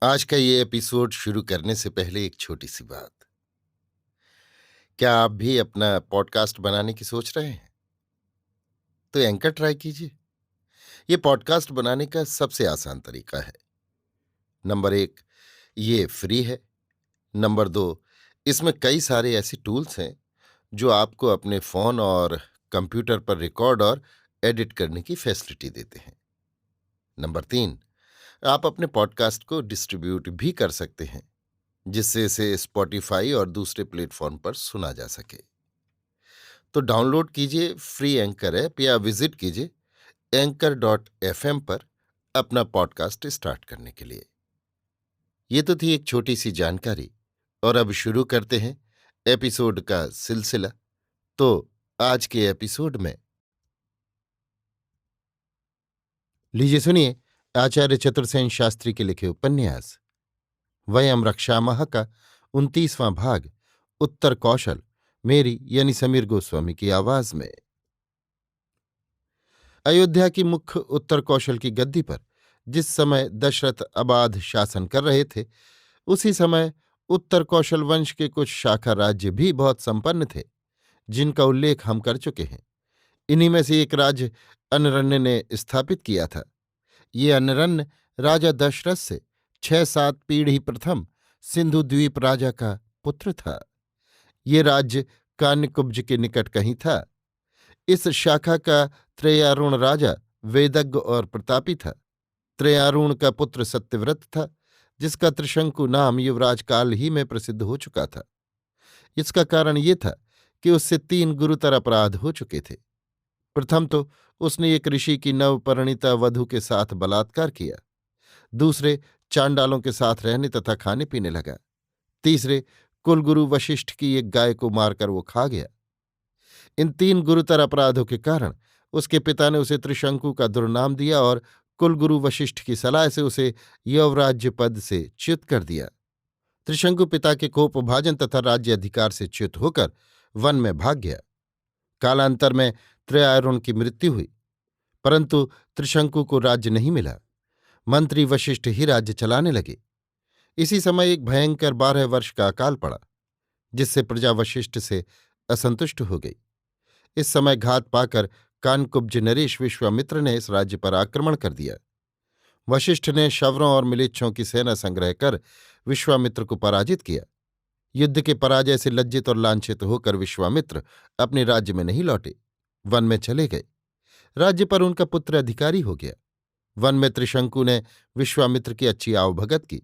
आज का ये एपिसोड शुरू करने से पहले एक छोटी सी बात। क्या आप भी अपना पॉडकास्ट बनाने की सोच रहे हैं? तो एंकर ट्राई कीजिए। ये पॉडकास्ट बनाने का सबसे आसान तरीका है। नंबर 1, ये फ्री है। नंबर 2, इसमें कई सारे ऐसे टूल्स हैं जो आपको अपने फोन और कंप्यूटर पर रिकॉर्ड और एडिट करने की फैसिलिटी देते हैं। नंबर 3, आप अपने पॉडकास्ट को डिस्ट्रीब्यूट भी कर सकते हैं, जिससे इसे स्पॉटिफाई और दूसरे प्लेटफॉर्म पर सुना जा सके। तो डाउनलोड कीजिए फ्री एंकर ऐप या विजिट कीजिए anchor.fm पर अपना पॉडकास्ट स्टार्ट करने के लिए। ये तो थी एक छोटी सी जानकारी, और अब शुरू करते हैं एपिसोड का सिलसिला। तो आज के एपिसोड में लीजिए सुनिए आचार्य चतुर्सेन शास्त्री के लिखे उपन्यास वयम रक्षामः का 29वां भाग, उत्तर कौशल, मेरी यानी समीर गोस्वामी की आवाज में। अयोध्या की मुख्य उत्तर कौशल की गद्दी पर जिस समय दशरथ अबाध शासन कर रहे थे, उसी समय उत्तर कौशल वंश के कुछ शाखा राज्य भी बहुत संपन्न थे, जिनका उल्लेख हम कर चुके हैं। इन्हीं में से एक राज्य अनरण्य ने स्थापित किया था। ये अनरण्य राजा दशरथ से 6-7 पीढ़ी प्रथम सिंधु द्वीप राजा का पुत्र था। ये राज्य कान्यकुब्ज के निकट कहीं था। इस शाखा का त्रयारूण राजा वेदज्ञ और प्रतापी था। त्रयारूण का पुत्र सत्यव्रत था, जिसका त्रिशंकु नाम युवराज काल ही में प्रसिद्ध हो चुका था। इसका कारण ये था कि उससे 3 गुरुतर अपराध हो चुके थे। प्रथम तो उसने एक ऋषि की नवपरिणीता वधू के साथ बलात्कार किया। दूसरे, चांडालों के साथ रहने तथा खाने पीने लगा। तीसरे, कुलगुरु वशिष्ठ की एक गाय को मारकर वो खा गया। इन 3 गुरुतर अपराधों के कारण उसके पिता ने उसे त्रिशंकु का दुर्नाम दिया और कुलगुरु वशिष्ठ की सलाह से उसे यौवराज्य पद से च्युत कर दिया। त्रिशंकु पिता के कोपभाजन तथा राज्य अधिकार से च्युत होकर वन में भाग गया। कालांतर में त्रयारूण की मृत्यु हुई, परंतु त्रिशंकु को राज्य नहीं मिला। मंत्री वशिष्ठ ही राज्य चलाने लगे। इसी समय एक भयंकर 12 वर्ष का अकाल पड़ा, जिससे प्रजा वशिष्ठ से असंतुष्ट हो गई। इस समय घात पाकर कानकुब्ज नरेश विश्वामित्र ने इस राज्य पर आक्रमण कर दिया। वशिष्ठ ने शवरों और मिलेच्छों की सेना संग्रह कर विश्वामित्र को पराजित किया। युद्ध के पराजय से लज्जित और लांछित होकर विश्वामित्र अपने राज्य में नहीं लौटे, वन में चले गए। राज्य पर उनका पुत्र अधिकारी हो गया। वन में त्रिशंकु ने विश्वामित्र की अच्छी आवभगत की,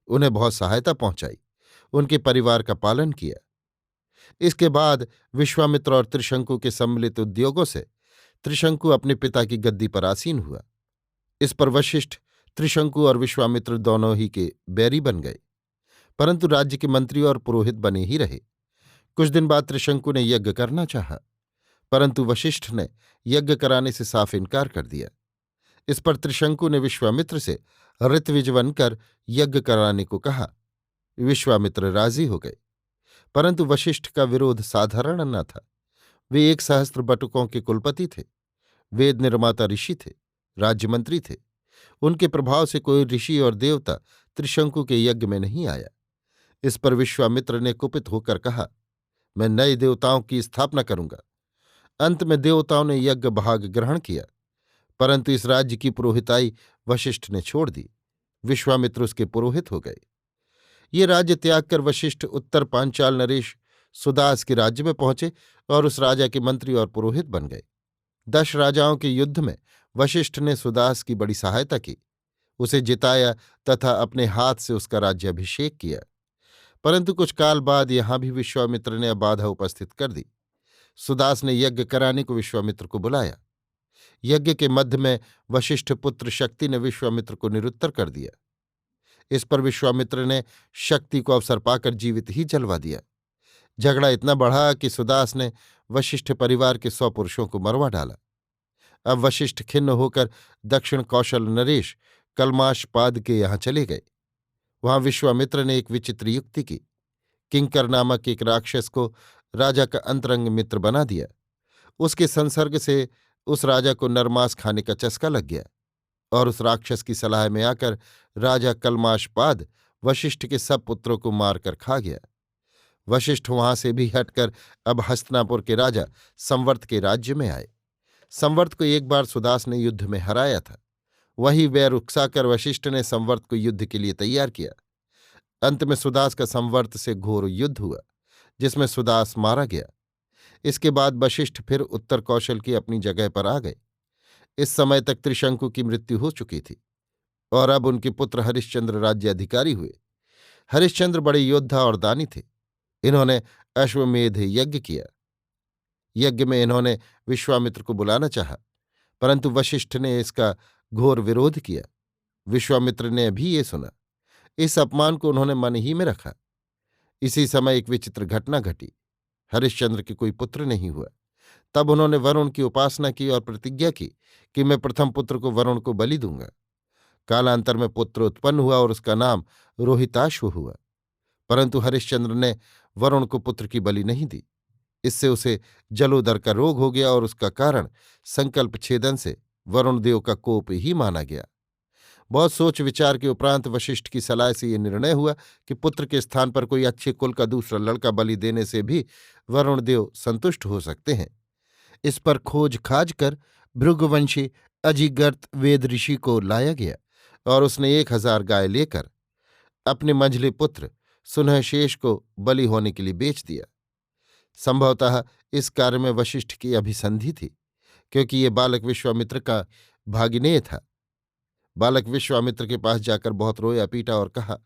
उन्हें बहुत सहायता पहुंचाई, उनके परिवार का पालन किया। इसके बाद विश्वामित्र और त्रिशंकु के सम्मिलित उद्योगों से त्रिशंकु अपने पिता की गद्दी पर आसीन हुआ। इस पर वशिष्ठ त्रिशंकु और विश्वामित्र दोनों ही के बैरी बन गए, परंतु राज्य के मंत्री और पुरोहित बने ही रहे। कुछ दिन बाद त्रिशंकु ने यज्ञ करना चाहा, परंतु वशिष्ठ ने यज्ञ कराने से साफ इनकार कर दिया। इस पर त्रिशंकु ने विश्वामित्र से ऋत्विज बनकर यज्ञ कराने को कहा। विश्वामित्र राजी हो गए, परंतु वशिष्ठ का विरोध साधारण न था। वे 1 सहस्त्र बटुकों के कुलपति थे, वेद निर्माता ऋषि थे, राज्य मंत्री थे। उनके प्रभाव से कोई ऋषि और देवता त्रिशंकु के यज्ञ में नहीं आया। इस पर विश्वामित्र ने कुपित होकर कहा, मैं नए देवताओं की स्थापना करूंगा। अंत में देवताओं ने यज्ञ भाग ग्रहण किया, परंतु इस राज्य की पुरोहिताई वशिष्ठ ने छोड़ दी। विश्वामित्र उसके पुरोहित हो गए। ये राज्य त्याग कर वशिष्ठ उत्तर पांचाल नरेश सुदास के राज्य में पहुंचे और उस राजा के मंत्री और पुरोहित बन गए। 10 राजाओं के युद्ध में वशिष्ठ ने सुदास की बड़ी सहायता की, उसे जिताया तथा अपने हाथ से उसका राज्याभिषेक किया। परंतु कुछ काल बाद यहां भी विश्वामित्र ने बाधा उपस्थित कर दी। सुदास ने यज्ञ कराने को विश्वामित्र को बुलाया। यज्ञ के मध्य में वशिष्ठ पुत्र शक्ति ने विश्वामित्र को निरुत्तर कर दिया। इस पर विश्वामित्र ने शक्ति को अवसर पाकर जीवित ही जलवा दिया। झगड़ा इतना बढ़ा कि सुदास ने वशिष्ठ परिवार के 100 पुरुषों को मरवा डाला। अब वशिष्ठ खिन्न होकर दक्षिण कौशल नरेश कलमाशपाद के यहां चले गए। वहां विश्वामित्र ने एक विचित्र युक्ति की। किंकर नामक एक राक्षस को राजा का अंतरंग मित्र बना दिया। उसके संसर्ग से उस राजा को नरमांस खाने का चस्का लग गया और उस राक्षस की सलाह में आकर राजा कल्माशपाद वशिष्ठ के सब पुत्रों को मारकर खा गया। वशिष्ठ वहां से भी हटकर अब हस्तिनापुर के राजा संवर्त के राज्य में आए। संवर्त को एक बार सुदास ने युद्ध में हराया था। वही वैर उकसाकर वशिष्ठ ने संवर्त को युद्ध के लिए तैयार किया। अंत में सुदास का संवर्त से घोर युद्ध हुआ, जिसमें सुदास मारा गया। इसके बाद वशिष्ठ फिर उत्तर कौशल की अपनी जगह पर आ गए। इस समय तक त्रिशंकु की मृत्यु हो चुकी थी और अब उनके पुत्र हरिश्चंद्र राज्याधिकारी हुए। हरिश्चंद्र बड़े योद्धा और दानी थे। इन्होंने अश्वमेध यज्ञ किया। यज्ञ में इन्होंने विश्वामित्र को बुलाना चाहा, परंतु वशिष्ठ ने इसका घोर विरोध किया। विश्वामित्र ने भी ये सुना। इस अपमान को उन्होंने मन ही में रखा। इसी समय एक विचित्र घटना घटी। हरिश्चंद्र के कोई पुत्र नहीं हुआ। तब उन्होंने वरुण की उपासना की और प्रतिज्ञा की कि मैं प्रथम पुत्र को वरुण को बलि दूंगा। कालांतर में पुत्र उत्पन्न हुआ और उसका नाम रोहिताश्व हुआ। परंतु हरिश्चंद्र ने वरुण को पुत्र की बलि नहीं दी। इससे उसे जलोदर का रोग हो गया और उसका कारण संकल्प छेदन से वरुण देव का कोप ही माना गया। बहुत सोच विचार के उपरांत वशिष्ठ की सलाह से ये निर्णय हुआ कि पुत्र के स्थान पर कोई अच्छे कुल का दूसरा लड़का बलि देने से भी वरुण देव संतुष्ट हो सकते हैं। इस पर खोज खाज कर भृगुवंशी अजिगर्त वेद ऋषि को लाया गया और उसने 1000 गाय लेकर अपने मंझले पुत्र सुनहशेष को बलि होने के लिए बेच दिया। संभवतः इस कार्य में वशिष्ठ की अभिसंधि थी, क्योंकि ये बालक विश्वामित्र का भागिनेय था। बालक विश्वामित्र के पास जाकर बहुत रोया पीटा और कहा,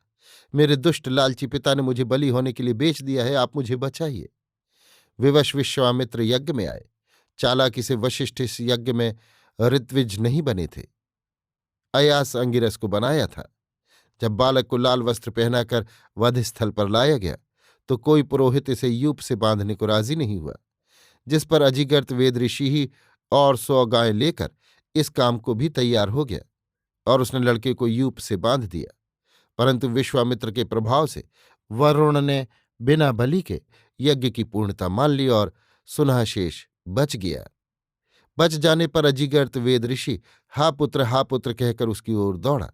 मेरे दुष्ट लालची पिता ने मुझे बलि होने के लिए बेच दिया है, आप मुझे बचाइए। विवश विश्वामित्र यज्ञ में आए। चालाकी से वशिष्ठ इस यज्ञ में ऋत्विज नहीं बने थे। अयास अंगिरस को बनाया था। जब बालक को लाल वस्त्र पहनाकर वध स्थल पर लाया गया तो कोई पुरोहित इसे यूप से बांधने को राजी नहीं हुआ, जिस पर अजिगर्त वेद ऋषि ही और 100 गायें लेकर इस काम को भी तैयार हो गया और उसने लड़के को यूप से बांध दिया। परंतु विश्वामित्र के प्रभाव से वरुण ने बिना बलि के यज्ञ की पूर्णता मान ली और सुनहशेष बच गया। बच जाने पर अजिगर्त वेद ऋषि हा पुत्र कहकर उसकी ओर दौड़ा।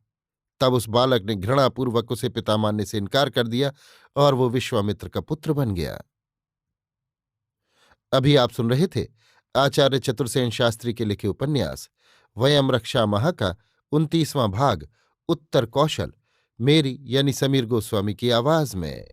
तब उस बालक ने घृणापूर्वक उसे पिता मानने से इनकार कर दिया और वो विश्वामित्र का पुत्र बन गया। अभी आप सुन रहे थे आचार्य चतुर्सेन शास्त्री के लिखे उपन्यास वयम रक्षामः का 29वां भाग उत्तर कौशल, मेरी यानी समीर गोस्वामी की आवाज में।